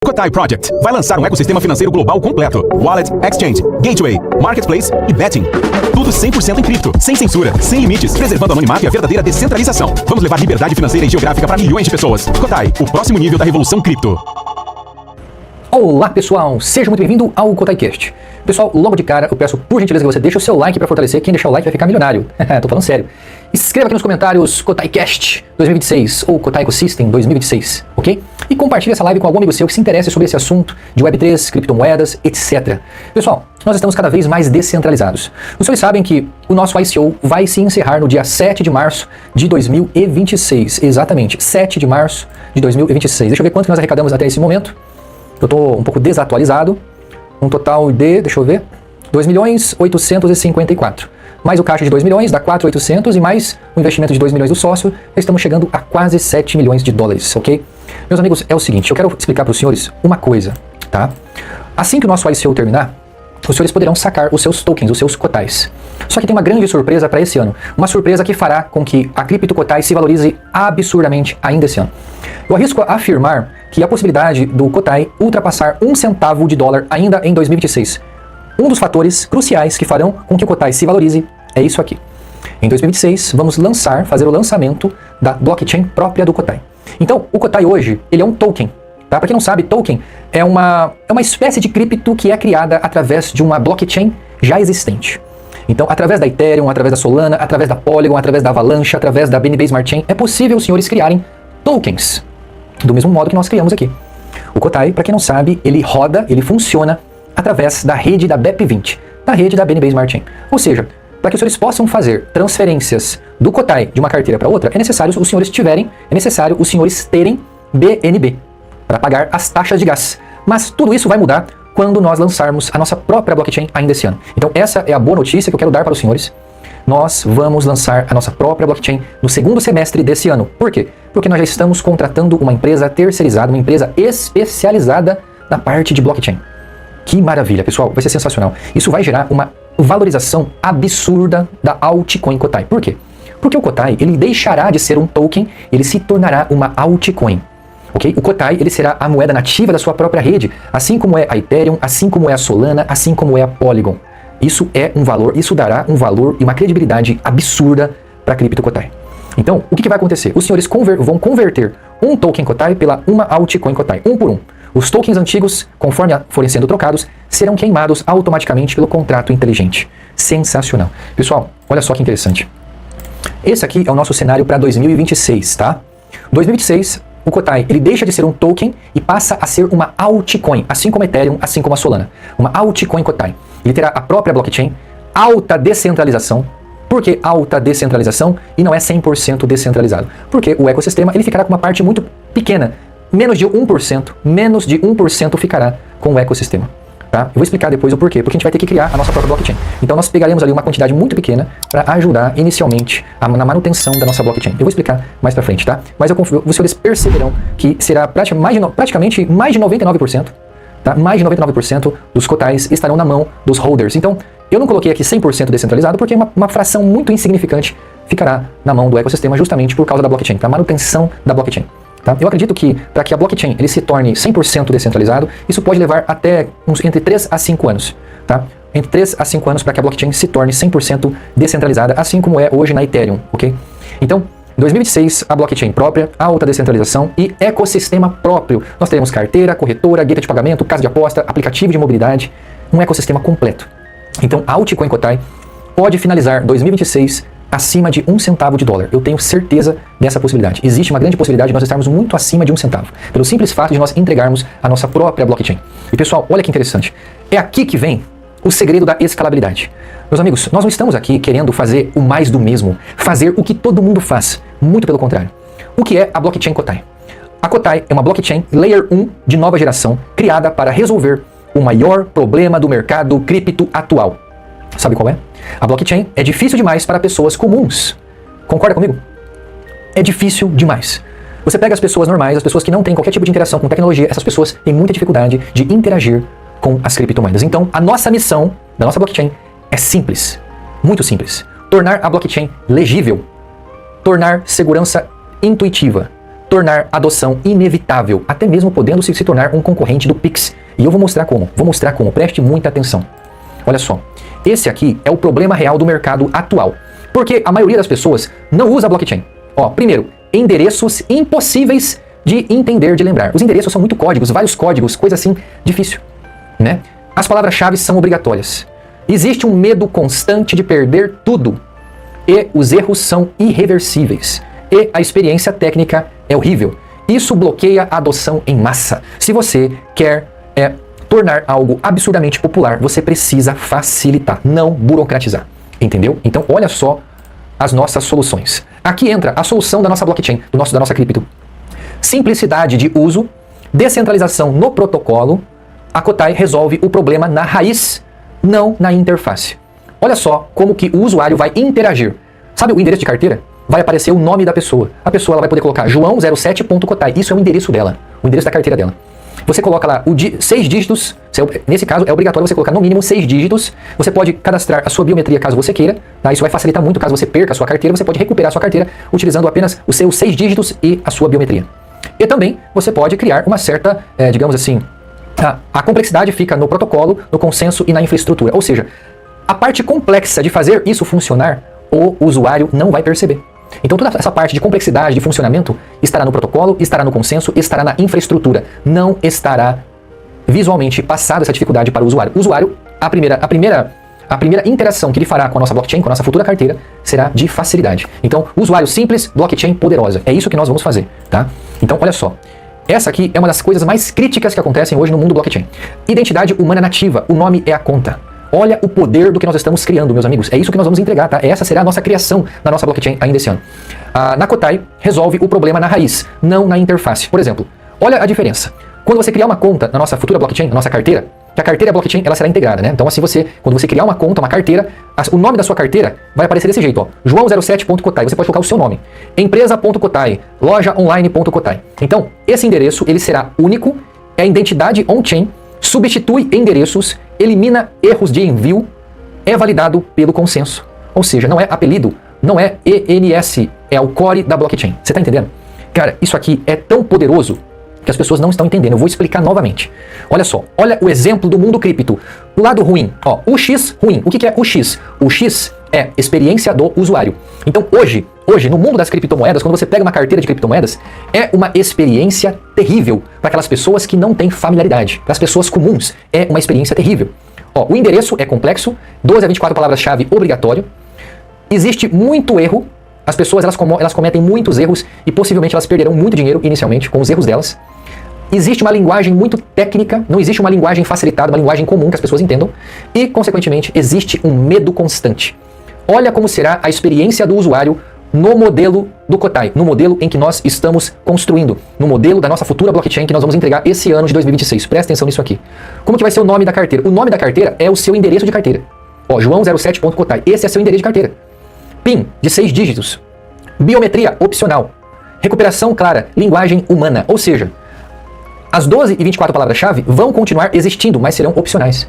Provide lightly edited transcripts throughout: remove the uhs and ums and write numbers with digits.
Kotai Project vai lançar um ecossistema financeiro global completo. Wallet, Exchange, Gateway, Marketplace e Betting. Tudo 100% em cripto, sem censura, sem limites, preservando o anonimato e a verdadeira descentralização. Vamos levar liberdade financeira e geográfica para milhões de pessoas. Kotai, o próximo nível da revolução cripto. Olá pessoal, seja muito bem-vindo ao KotaiCast. Pessoal, logo de cara eu peço por gentileza que você deixe o seu like para fortalecer. Quem deixar o like vai ficar milionário. Tô falando sério. Escreva aqui nos comentários KotaiCast 2026 ou Kotai Ecosystem 2026, ok? E compartilhe essa live com algum amigo seu que se interesse sobre esse assunto de Web3, criptomoedas, etc. Pessoal, nós estamos cada vez mais descentralizados. Os senhores sabem que o nosso ICO vai se encerrar no dia 7 de março de 2026. Exatamente, 7 de março de 2026. Deixa eu ver quanto que nós arrecadamos até esse momento. Eu estou um pouco desatualizado. Um total de, deixa eu ver, 2.854. Mais o caixa de 2 milhões, dá 4.800 e mais o investimento de 2 milhões do sócio, estamos chegando a quase 7 milhões de dólares, ok? Meus amigos, é o seguinte, eu quero explicar para os senhores uma coisa, tá? Assim que o nosso ICO terminar, os senhores poderão sacar os seus tokens, os seus cotais. Só que tem uma grande surpresa para esse ano. Uma surpresa que fará com que a cripto Kotai se valorize absurdamente ainda esse ano. Eu arrisco a afirmar que a possibilidade do Kotai ultrapassar 1 centavo de dólar ainda em 2026. Um dos fatores cruciais que farão com que o Kotai se valorize é isso aqui. Em 2026, vamos fazer o lançamento da blockchain própria do Kotai. Então, o Kotai hoje, ele é um token. Tá? Para quem não sabe, token é uma espécie de cripto que é criada através de uma blockchain já existente. Então, através da Ethereum, através da Solana, através da Polygon, através da Avalanche, através da BNB Smart Chain, é possível os senhores criarem tokens, do mesmo modo que nós criamos aqui. O Kotai, para quem não sabe, ele funciona através da rede da BEP20, da rede da BNB Smart Chain. Ou seja, para que os senhores possam fazer transferências do Kotai de uma carteira para outra, é necessário os senhores terem BNB para pagar as taxas de gás. Mas tudo isso vai mudar quando nós lançarmos a nossa própria blockchain ainda esse ano. Então essa é a boa notícia que eu quero dar para os senhores. Nós vamos lançar a nossa própria blockchain no segundo semestre desse ano. Por quê? Porque nós já estamos contratando uma empresa terceirizada, uma empresa especializada na parte de blockchain. Que maravilha, pessoal, vai ser sensacional. Isso vai gerar uma valorização absurda da altcoin Kotai. Por quê? Porque o Kotai, ele deixará de ser um token, ele se tornará uma altcoin. Okay? O Kotai, ele será a moeda nativa da sua própria rede, assim como é a Ethereum, assim como é a Solana, assim como é a Polygon. Isso é um valor, isso dará um valor e uma credibilidade absurda para a cripto Kotai. Então, o que vai acontecer? Os senhores vão converter um token Kotai pela uma altcoin Kotai, um por um. Os tokens antigos, conforme forem sendo trocados, serão queimados automaticamente pelo contrato inteligente. Sensacional. Pessoal, olha só que interessante. Esse aqui é o nosso cenário para 2026, tá? 2026, o Kotai, ele deixa de ser um token e passa a ser uma altcoin, assim como a Ethereum, assim como a Solana. Uma altcoin Kotai. Ele terá a própria blockchain, alta descentralização. Por que alta descentralização e não é 100% descentralizado? Porque o ecossistema, ele ficará com uma parte muito pequena. Menos de 1% ficará com o ecossistema. Tá? Eu vou explicar depois o porquê, porque a gente vai ter que criar a nossa própria blockchain. Então nós pegaremos ali uma quantidade muito pequena para ajudar inicialmente na manutenção da nossa blockchain. Eu vou explicar mais para frente, tá? Mas os senhores perceberão que será praticamente mais de 99%, tá? Mais de 99% dos Kotais estarão na mão dos holders. Então, eu não coloquei aqui 100% descentralizado porque uma fração muito insignificante ficará na mão do ecossistema justamente por causa da blockchain, para a manutenção da blockchain. Tá? Eu acredito que para que a blockchain ele se torne 100% descentralizado, isso pode levar até entre 3 a 5 anos. Tá? Entre 3 a 5 anos para que a blockchain se torne 100% descentralizada, assim como é hoje na Ethereum. Okay? Então, em 2026, a blockchain própria, alta descentralização e ecossistema próprio. Nós teremos carteira, corretora, gateway de pagamento, casa de aposta, aplicativo de mobilidade, um ecossistema completo. Então, a altcoin Kotai pode finalizar 2026 acima de 1 centavo de dólar. Eu tenho certeza dessa possibilidade. Existe uma grande possibilidade de nós estarmos muito acima de 1 centavo, pelo simples fato de nós entregarmos a nossa própria blockchain. E pessoal, olha que interessante. É aqui que vem o segredo da escalabilidade. Meus amigos, nós não estamos aqui querendo fazer o mais do mesmo, fazer o que todo mundo faz. Muito pelo contrário. O que é a blockchain Kotai? A Kotai é uma blockchain Layer 1 de nova geração, criada para resolver o maior problema do mercado cripto atual. Sabe qual é? A blockchain é difícil demais para pessoas comuns. Concorda comigo? É difícil demais. Você pega as pessoas normais, as pessoas que não têm qualquer tipo de interação com tecnologia, essas pessoas têm muita dificuldade de interagir com as criptomoedas. Então, a nossa missão da nossa blockchain é simples, muito simples. Tornar a blockchain legível, tornar segurança intuitiva, tornar a adoção inevitável, até mesmo podendo se tornar um concorrente do Pix. E eu vou mostrar como, preste muita atenção. Olha só, esse aqui é o problema real do mercado atual, porque a maioria das pessoas não usa blockchain. Ó, primeiro, endereços impossíveis de entender, de lembrar. Os endereços são muito códigos, vários códigos, coisa assim, difícil, né? As palavras-chave são obrigatórias. Existe um medo constante de perder tudo. E os erros são irreversíveis. E a experiência técnica é horrível. Isso bloqueia a adoção em massa. Se você quer tornar algo absurdamente popular, você precisa facilitar, não burocratizar. Entendeu? Então, olha só as nossas soluções. Aqui entra a solução da nossa blockchain, da nossa cripto. Simplicidade de uso, descentralização no protocolo. A Kotai resolve o problema na raiz, não na interface. Olha só como que o usuário vai interagir. Sabe o endereço de carteira? Vai aparecer o nome da pessoa. A pessoa ela vai poder colocar joão07.kotai. Isso é o endereço dela, o endereço da carteira dela. Você coloca lá 6 dígitos, nesse caso é obrigatório você colocar no mínimo 6 dígitos. Você pode cadastrar a sua biometria caso você queira, tá? Isso vai facilitar muito caso você perca a sua carteira. Você pode recuperar a sua carteira utilizando apenas os seus 6 dígitos e a sua biometria. E também você pode criar uma certa, digamos assim, a complexidade fica no protocolo, no consenso e na infraestrutura. Ou seja, a parte complexa de fazer isso funcionar, o usuário não vai perceber. Então toda essa parte de complexidade, de funcionamento, estará no protocolo, estará no consenso, estará na infraestrutura. Não estará visualmente passada essa dificuldade para o usuário. O usuário, a primeira interação que ele fará com a nossa blockchain, com a nossa futura carteira, será de facilidade. Então, usuário simples, blockchain poderosa. É isso que nós vamos fazer, tá? Então, olha só. Essa aqui é uma das coisas mais críticas que acontecem hoje no mundo blockchain. Identidade humana nativa. O nome é a conta. Olha o poder do que nós estamos criando, meus amigos. É isso que nós vamos entregar, tá? Essa será a nossa criação na nossa blockchain ainda esse ano. Na Kotai, resolve o problema na raiz, não na interface. Por exemplo, olha a diferença. Quando você criar uma conta na nossa futura blockchain, na nossa carteira, que a carteira blockchain ela será integrada, né? Então, assim, quando você criar uma conta, uma carteira, o nome da sua carteira vai aparecer desse jeito, ó. João07.kotai. Você pode colocar o seu nome. Empresa.kotai, lojaonline.kotai. Então, esse endereço, ele será único, é a identidade on-chain, substitui endereços, elimina erros de envio, é validado pelo consenso. Ou seja, não é apelido, não é ENS, é o core da blockchain. Você tá entendendo? Cara, isso aqui é tão poderoso que as pessoas não estão entendendo. Eu vou explicar novamente. Olha só, olha o exemplo do mundo cripto. O lado ruim, ó, o X ruim. O que é o X? O X é experiência do usuário. Então hoje, no mundo das criptomoedas, quando você pega uma carteira de criptomoedas, é uma experiência terrível para aquelas pessoas que não têm familiaridade. Para as pessoas comuns, é uma experiência terrível. Ó, o endereço é complexo, 12 a 24 palavras-chave obrigatório. Existe muito erro. As pessoas elas cometem muitos erros e possivelmente elas perderão muito dinheiro inicialmente com os erros delas. Existe uma linguagem muito técnica, não existe uma linguagem facilitada, uma linguagem comum que as pessoas entendam. E, consequentemente, existe um medo constante. Olha como será a experiência do usuário no modelo do Kotai, no modelo em que nós estamos construindo, no modelo da nossa futura blockchain que nós vamos entregar esse ano de 2026. Presta atenção nisso aqui. Como que vai ser o nome da carteira? O nome da carteira é o seu endereço de carteira. Ó, joão07.kotai. Esse é seu endereço de carteira. PIN de 6 dígitos. Biometria opcional. Recuperação clara. Linguagem humana. Ou seja, as 12 e 24 palavras-chave vão continuar existindo, mas serão opcionais.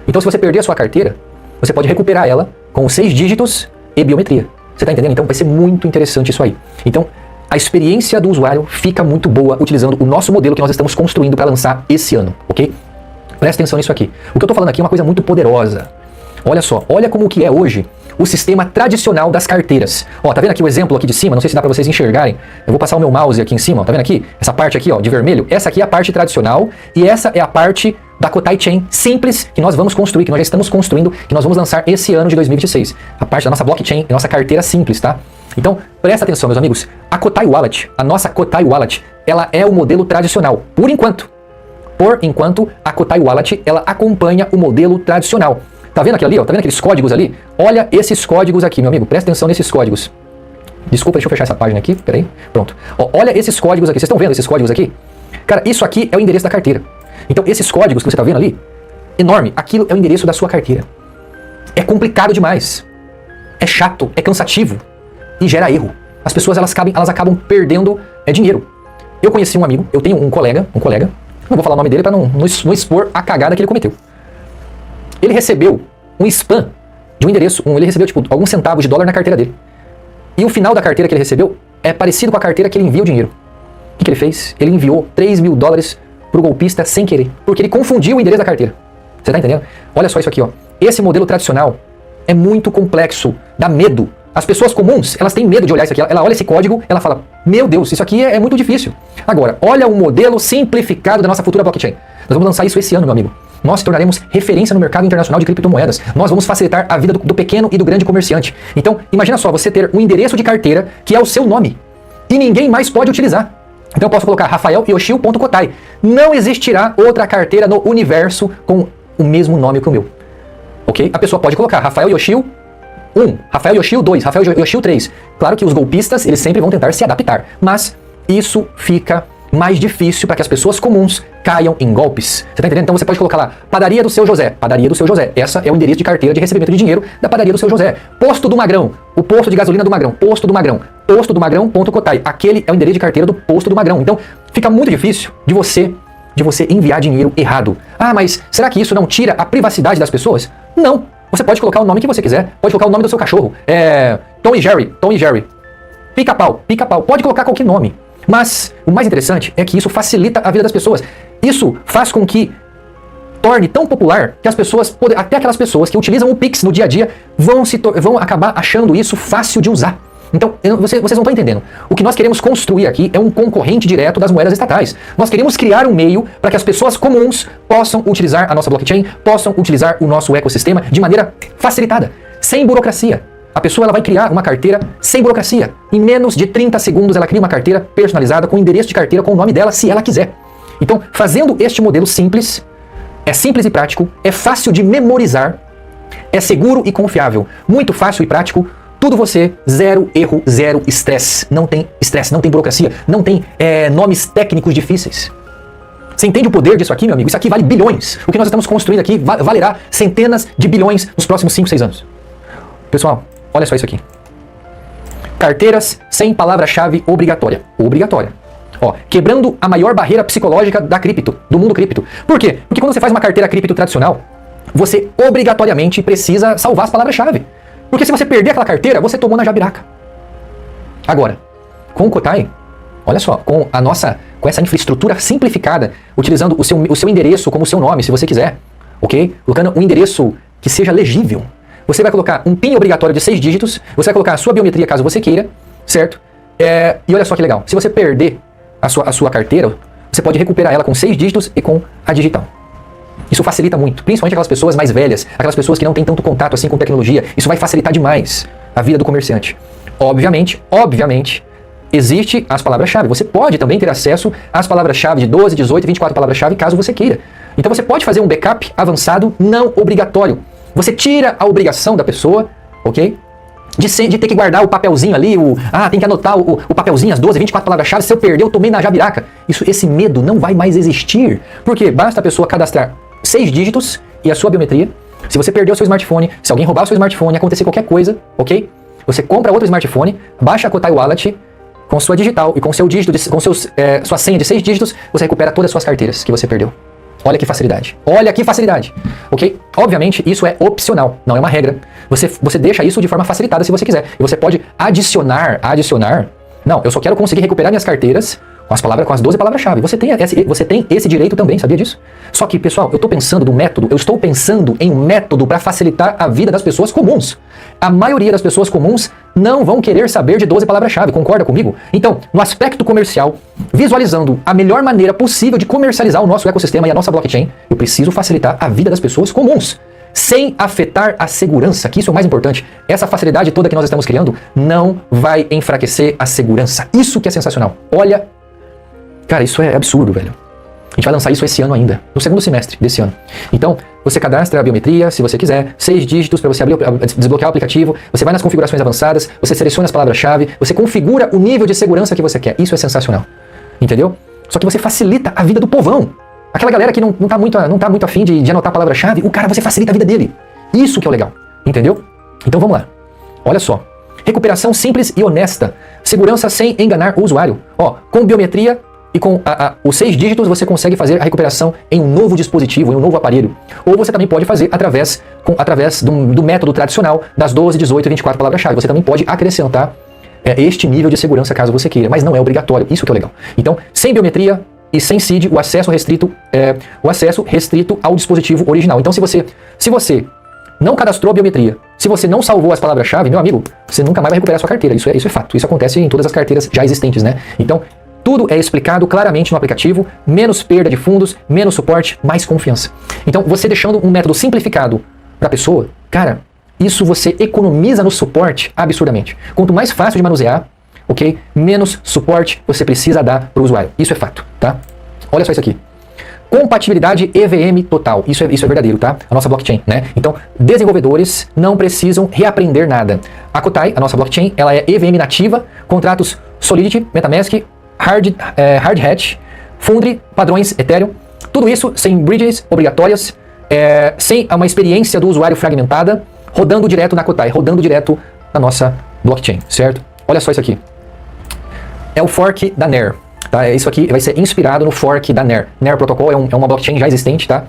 Então, se você perder a sua carteira, você pode recuperar ela com os 6 dígitos e biometria. Você tá entendendo? Então, vai ser muito interessante isso aí. Então, a experiência do usuário fica muito boa utilizando o nosso modelo que nós estamos construindo para lançar esse ano, ok? Presta atenção nisso aqui. O que eu tô falando aqui é uma coisa muito poderosa. Olha só, olha como que é hoje o sistema tradicional das carteiras. Ó, tá vendo aqui o exemplo aqui de cima? Não sei se dá para vocês enxergarem. Eu vou passar o meu mouse aqui em cima, ó. Tá vendo aqui? Essa parte aqui, ó, de vermelho. Essa aqui é a parte tradicional e essa é a parte da Kotai Chain simples que nós vamos construir, que nós já estamos construindo, que nós vamos lançar esse ano de 2026. A parte da nossa blockchain, nossa carteira simples, tá? Então, presta atenção, meus amigos. A Kotai Wallet, a nossa Kotai Wallet, ela é o modelo tradicional, por enquanto. Por enquanto, a Kotai Wallet, ela acompanha o modelo tradicional. Tá vendo aquilo ali, ó? Tá vendo aqueles códigos ali? Olha esses códigos aqui, meu amigo. Presta atenção nesses códigos. Desculpa, deixa eu fechar essa página aqui. Peraí. Pronto. Ó, olha esses códigos aqui. Vocês estão vendo esses códigos aqui? Cara, isso aqui é o endereço da carteira. Então, esses códigos que você tá vendo ali, enorme, aquilo é o endereço da sua carteira. É complicado demais. É chato, é cansativo e gera erro. As pessoas, elas acabam perdendo dinheiro. Eu conheci um amigo, eu tenho um colega, não vou falar o nome dele para não expor a cagada que ele cometeu. Ele recebeu um spam de um endereço, ele recebeu tipo alguns centavos de dólar na carteira dele. E o final da carteira que ele recebeu é parecido com a carteira que ele envia o dinheiro. O que ele fez? Ele enviou 3 mil dólares pro golpista sem querer, porque ele confundiu o endereço da carteira. Você tá entendendo? Olha só isso aqui, ó. Esse modelo tradicional é muito complexo, dá medo. As pessoas comuns, elas têm medo de olhar isso aqui. Ela olha esse código, ela fala, meu Deus, isso aqui é muito difícil. Agora, olha o modelo simplificado da nossa futura blockchain. Nós vamos lançar isso esse ano, meu amigo. Nós se tornaremos referência no mercado internacional de criptomoedas. Nós vamos facilitar a vida do pequeno e do grande comerciante. Então, imagina só, você ter um endereço de carteira que é o seu nome e ninguém mais pode utilizar. Então eu posso colocar rafaelyoshio.kotai. Não existirá outra carteira no universo com o mesmo nome que o meu. Ok? A pessoa pode colocar Rafael Yoshio 1, Rafael Yoshio 2, Rafael Yoshio 3. Claro que os golpistas, eles sempre vão tentar se adaptar, mas isso fica mais difícil para que as pessoas comuns caiam em golpes. Você tá entendendo? Então você pode colocar lá, padaria do seu José, padaria do seu José. Essa é o endereço de carteira de recebimento de dinheiro da padaria do seu José. Posto do Magrão, o posto de gasolina do Magrão, posto do Magrão, posto do Magrão.kotai. Aquele é o endereço de carteira do posto do Magrão. Então fica muito difícil de você enviar dinheiro errado. Ah, mas será que isso não tira a privacidade das pessoas? Não. Você pode colocar o nome que você quiser. Pode colocar o nome do seu cachorro. Tom e Jerry. Pica-pau. Pode colocar qualquer nome. Mas o mais interessante é que isso facilita a vida das pessoas. Isso faz com que torne tão popular que as pessoas, até aquelas pessoas que utilizam o Pix no dia a dia, vão acabar achando isso fácil de usar. Então, vocês não estão entendendo. O que nós queremos construir aqui é um concorrente direto das moedas estatais. Nós queremos criar um meio para que as pessoas comuns possam utilizar a nossa blockchain, possam utilizar o nosso ecossistema de maneira facilitada, sem burocracia. A pessoa ela vai criar uma carteira sem burocracia. Em menos de 30 segundos ela cria uma carteira personalizada com endereço de carteira com o nome dela, se ela quiser. Então, fazendo este modelo simples, é simples e prático, é fácil de memorizar, é seguro e confiável, muito fácil e prático. Tudo você, zero erro, zero estresse. Não tem estresse, não tem burocracia, não tem nomes técnicos difíceis. Você entende o poder disso aqui, meu amigo? Isso aqui vale bilhões. O que nós estamos construindo aqui valerá centenas de bilhões nos próximos 5, 6 anos. Pessoal, olha só isso aqui. Carteiras sem palavra-chave obrigatória. Ó, quebrando a maior barreira psicológica da cripto, do mundo cripto. Por quê? Porque quando você faz uma carteira cripto tradicional, você obrigatoriamente precisa salvar as palavras-chave. Porque se você perder aquela carteira, você tomou na jabiraca. Agora, com o Kotai, olha só, com essa infraestrutura simplificada, utilizando o seu endereço como seu nome, se você quiser, ok? Colocando um endereço que seja legível. Você vai colocar um PIN obrigatório de 6 dígitos, você vai colocar a sua biometria caso você queira, certo? E olha só que legal, se você perder a sua carteira, você pode recuperar ela com 6 dígitos e com a digital. Isso facilita muito, principalmente aquelas pessoas mais velhas, aquelas pessoas que não têm tanto contato assim com tecnologia. Isso vai facilitar demais a vida do comerciante. Obviamente, existe as palavras-chave. Você pode também ter acesso às palavras-chave de 12, 18 e 24 palavras-chave, caso você queira. Então você pode fazer um backup avançado não obrigatório. Você tira a obrigação da pessoa, ok? De ter que guardar o papelzinho ali, tem que anotar o papelzinho, as 12, 24 palavras-chave, se eu perder, eu tomei na jabiraca. Esse medo não vai mais existir, porque basta a pessoa cadastrar 6 dígitos e a sua biometria. Se você perder o seu smartphone, se alguém roubar o seu smartphone, acontecer qualquer coisa, ok? Você compra outro smartphone, baixa a Kotai Wallet, com sua digital e com seu dígito, sua senha de 6 dígitos, você recupera todas as suas carteiras que você perdeu. Olha que facilidade. Ok? Obviamente, isso é opcional, não é uma regra. Você deixa isso de forma facilitada se você quiser. E você pode adicionar. Não, eu só quero conseguir recuperar minhas carteiras com as 12 palavras-chave. Você tem esse direito também, sabia disso? Só que, pessoal, eu estou pensando em um método para facilitar a vida das pessoas comuns. A maioria das pessoas comuns não vão querer saber de 12 palavras-chave, concorda comigo? Então, no aspecto comercial, visualizando a melhor maneira possível de comercializar o nosso ecossistema e a nossa blockchain, eu preciso facilitar a vida das pessoas comuns, sem afetar a segurança, que isso é o mais importante. Essa facilidade toda que nós estamos criando não vai enfraquecer a segurança. Isso que é sensacional. Olha, cara, isso é absurdo, velho. A gente vai lançar isso esse ano ainda, no segundo semestre desse ano. Então, você cadastra a biometria, se você quiser, 6 dígitos para você desbloquear o aplicativo, você vai nas configurações avançadas, você seleciona as palavras-chave, você configura o nível de segurança que você quer. Isso é sensacional, entendeu? Só que você facilita a vida do povão. Aquela galera que não tá muito afim de anotar a palavra-chave, você facilita a vida dele. Isso que é o legal, entendeu? Então vamos lá. Olha só. Recuperação simples e honesta. Segurança sem enganar o usuário. Com biometria e com os 6 dígitos você consegue fazer a recuperação em um novo dispositivo, em um novo aparelho. Ou você também pode fazer através do método tradicional das 12, 18 e 24 palavras-chave. Você também pode acrescentar este nível de segurança caso você queira, mas não é obrigatório, isso que é legal. Então, sem biometria e sem seed, o acesso restrito ao dispositivo original. Então, se você não cadastrou a biometria, se você não salvou as palavras-chave, meu amigo, você nunca mais vai recuperar a sua carteira, isso é fato. Isso acontece em todas as carteiras já existentes, né? Então, tudo é explicado claramente no aplicativo, menos perda de fundos, menos suporte, mais confiança. Então, você deixando um método simplificado para a pessoa, cara, isso você economiza no suporte absurdamente. Quanto mais fácil de manusear, ok? Menos suporte você precisa dar para o usuário. Isso é fato, tá? Olha só isso aqui. Compatibilidade EVM total. Isso é verdadeiro, tá? A nossa blockchain, né? Então, desenvolvedores não precisam reaprender nada. A Kotai, a nossa blockchain, ela é EVM nativa, contratos Solidity, MetaMask, Hard Hat, Foundry, padrões Ethereum. Tudo isso sem bridges obrigatórias, sem uma experiência do usuário fragmentada, rodando direto na Kotai, rodando direto na nossa blockchain, certo? Olha só isso aqui. É o fork da NER. Tá? Isso aqui vai ser inspirado no fork da NER. NER Protocol é uma blockchain já existente, tá?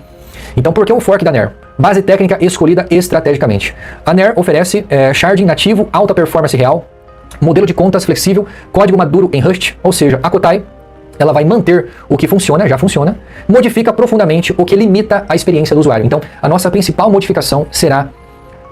Então, por que o fork da NER? Base técnica escolhida estrategicamente. A NER oferece sharding nativo, alta performance real, modelo de contas flexível, código maduro em Rust, ou seja, a Kotai ela vai manter o que funciona, já funciona, modifica profundamente o que limita a experiência do usuário. Então, a nossa principal modificação será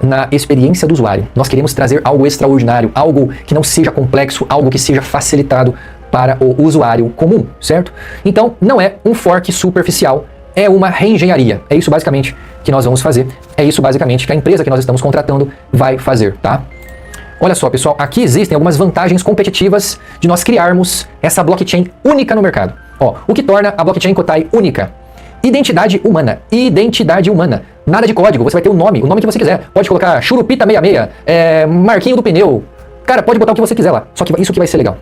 na experiência do usuário. Nós queremos trazer algo extraordinário, algo que não seja complexo, algo que seja facilitado para o usuário comum, certo? Então, não é um fork superficial, é uma reengenharia. É isso basicamente que nós vamos fazer. É isso basicamente que a empresa que nós estamos contratando vai fazer, tá? Olha só, pessoal, aqui existem algumas vantagens competitivas de nós criarmos essa blockchain única no mercado. Ó, o que torna a blockchain Kotai única? Identidade humana. Identidade humana. Nada de código, você vai ter o nome que você quiser. Pode colocar Churupita66, Marquinho do Pneu. Cara, pode botar o que você quiser lá. Só que isso que vai ser legal.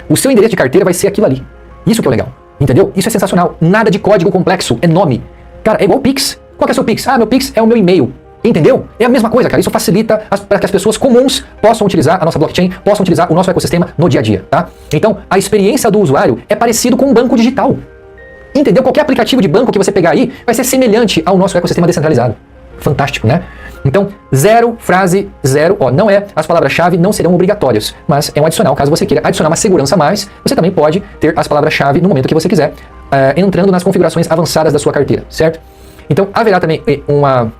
O seu endereço de carteira vai ser aquilo ali. Isso que é legal. Entendeu? Isso é sensacional. Nada de código complexo, é nome. Cara, é igual o Pix. Qual que é o seu Pix? Ah, meu Pix é o meu e-mail. Entendeu? É a mesma coisa, cara. Isso facilita para que as pessoas comuns possam utilizar a nossa blockchain, possam utilizar o nosso ecossistema no dia a dia, tá? Então, a experiência do usuário é parecido com um banco digital. Entendeu? Qualquer aplicativo de banco que você pegar aí vai ser semelhante ao nosso ecossistema descentralizado. Fantástico, né? Então, frase zero, não é, as palavras-chave não serão obrigatórias, mas é um adicional. Caso você queira adicionar uma segurança a mais, você também pode ter as palavras-chave no momento que você quiser, entrando nas configurações avançadas da sua carteira, certo? Então, haverá também uma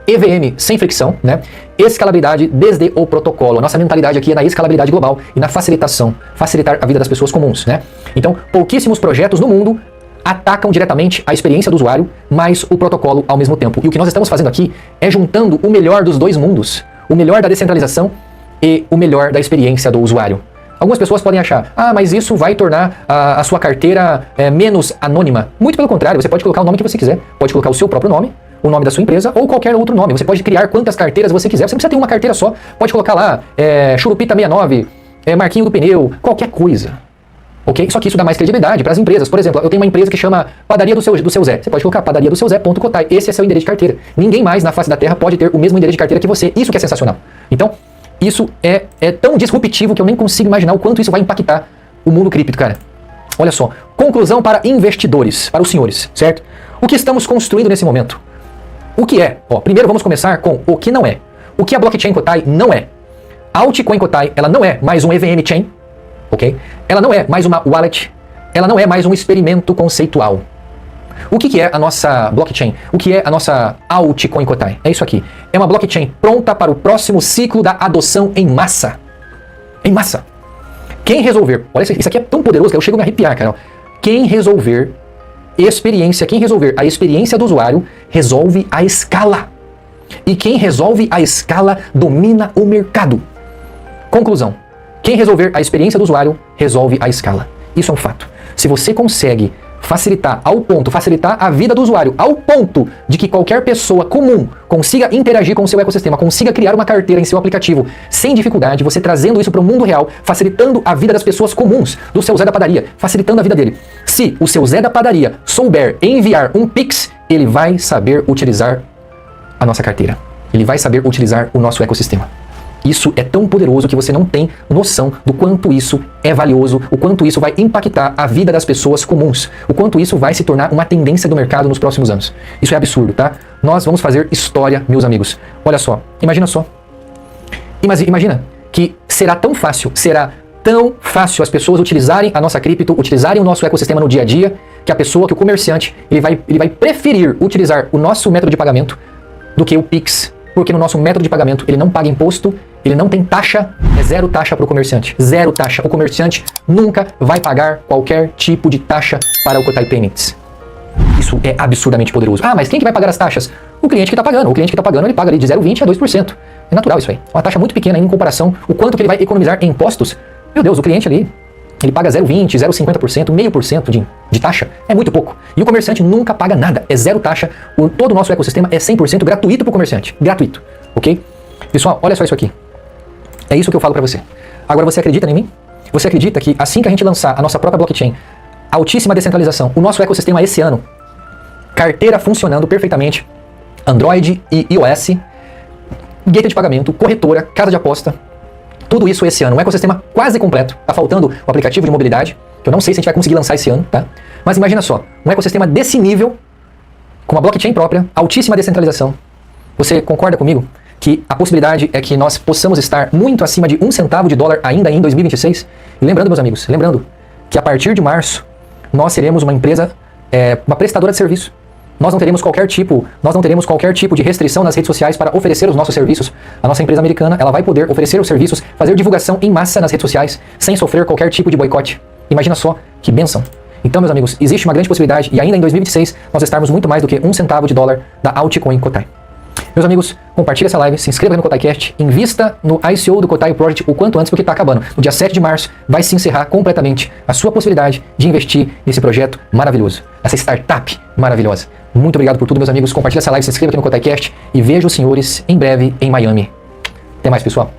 EVM sem fricção, né? Escalabilidade desde o protocolo. A nossa mentalidade aqui é na escalabilidade global e na facilitação, facilitar a vida das pessoas comuns, né? Então, pouquíssimos projetos no mundo atacam diretamente a experiência do usuário, mas o protocolo ao mesmo tempo. E o que nós estamos fazendo aqui é juntando o melhor dos dois mundos, o melhor da descentralização e o melhor da experiência do usuário. Algumas pessoas podem achar, mas isso vai tornar a sua carteira menos anônima. Muito pelo contrário, você pode colocar o nome que você quiser, pode colocar o seu próprio nome, o nome da sua empresa ou qualquer outro nome. Você pode criar quantas carteiras você quiser, você não precisa ter uma carteira só, pode colocar lá Churupita69, Marquinho do Pneu, qualquer coisa. Ok? Só que isso dá mais credibilidade para as empresas. Por exemplo, eu tenho uma empresa que chama Padaria do seu Zé. Você pode colocar padaria do seu Zé.cotai. Esse é seu endereço de carteira. Ninguém mais na face da Terra pode ter o mesmo endereço de carteira que você. Isso que é sensacional. Então, isso é tão disruptivo que eu nem consigo imaginar o quanto isso vai impactar o mundo cripto, cara. Olha só. Conclusão para investidores, para os senhores, certo? O que estamos construindo nesse momento? O que é? Primeiro vamos começar com o que não é. O que a blockchain Kotai não é? A altcoin Kotai, ela não é mais um EVM chain. Ok? Ela não é mais uma wallet, ela não é mais um experimento conceitual. O que é a nossa blockchain? O que é a nossa altcoin Kotai? É isso aqui. É uma blockchain pronta para o próximo ciclo da adoção em massa. Em massa. Quem resolver, olha isso aqui é tão poderoso que eu chego a me arrepiar, cara. Quem resolver a experiência do usuário, resolve a escala. E quem resolve a escala domina o mercado. Conclusão. Quem resolver a experiência do usuário, resolve a escala. Isso é um fato. Se você consegue facilitar a vida do usuário, ao ponto de que qualquer pessoa comum consiga interagir com o seu ecossistema, consiga criar uma carteira em seu aplicativo sem dificuldade, você trazendo isso para o mundo real, facilitando a vida das pessoas comuns, do seu Zé da padaria, facilitando a vida dele. Se o seu Zé da padaria souber enviar um Pix, ele vai saber utilizar a nossa carteira. Ele vai saber utilizar o nosso ecossistema. Isso é tão poderoso que você não tem noção do quanto isso é valioso, o quanto isso vai impactar a vida das pessoas comuns, o quanto isso vai se tornar uma tendência do mercado nos próximos anos. Isso é absurdo, tá? Nós vamos fazer história, meus amigos. Olha só, imagina só. Imagina que será tão fácil, será tão fácil as pessoas utilizarem a nossa cripto, utilizarem o nosso ecossistema no dia a dia, que a pessoa, que o comerciante, ele vai preferir utilizar o nosso método de pagamento do que o Pix, porque no nosso método de pagamento ele não paga imposto, ele não tem taxa, é zero taxa para o comerciante, zero taxa. O comerciante nunca vai pagar qualquer tipo de taxa para o Kotai Payments. Isso é absurdamente poderoso. Ah, mas quem que vai pagar as taxas? O cliente que está pagando. O cliente que está pagando, ele paga ali de 0,20 a 2%. É natural isso aí. É uma taxa muito pequena em comparação o quanto que ele vai economizar em impostos. Meu Deus, o cliente ali, ele paga 0,20, 0,50%, 0,5% de taxa. É muito pouco. E o comerciante nunca paga nada. É zero taxa. Todo o nosso ecossistema é 100% gratuito para o comerciante. Gratuito. Ok? Pessoal, olha só isso aqui. É isso que eu falo para você. Agora, você acredita em mim? Você acredita que assim que a gente lançar a nossa própria blockchain, altíssima descentralização, o nosso ecossistema esse ano, carteira funcionando perfeitamente, Android e iOS, gateway de pagamento, corretora, casa de aposta, tudo isso esse ano, um ecossistema quase completo. Tá faltando o aplicativo de mobilidade, que eu não sei se a gente vai conseguir lançar esse ano, tá? Mas imagina só, um ecossistema desse nível, com uma blockchain própria, altíssima descentralização. Você concorda comigo que a possibilidade é que nós possamos estar muito acima de 1 centavo de dólar ainda em 2026? E lembrando, meus amigos, lembrando que a partir de março, nós seremos uma empresa, uma prestadora de serviço. Nós não teremos qualquer tipo de restrição nas redes sociais para oferecer os nossos serviços. A nossa empresa americana, ela vai poder oferecer os serviços, fazer divulgação em massa nas redes sociais, sem sofrer qualquer tipo de boicote. Imagina só que bênção. Então, meus amigos, existe uma grande possibilidade, e ainda em 2026, nós estarmos muito mais do que 1 centavo de dólar da altcoin Kotai. Meus amigos, compartilhe essa live, se inscreva aqui no KotaiCast, invista no ICO do Kotai Project o quanto antes, porque está acabando. No dia 7 de março vai se encerrar completamente a sua possibilidade de investir nesse projeto maravilhoso, essa startup maravilhosa. Muito obrigado por tudo, meus amigos. Compartilhe essa live, se inscreva aqui no KotaiCast e vejo os senhores em breve em Miami. Até mais, pessoal.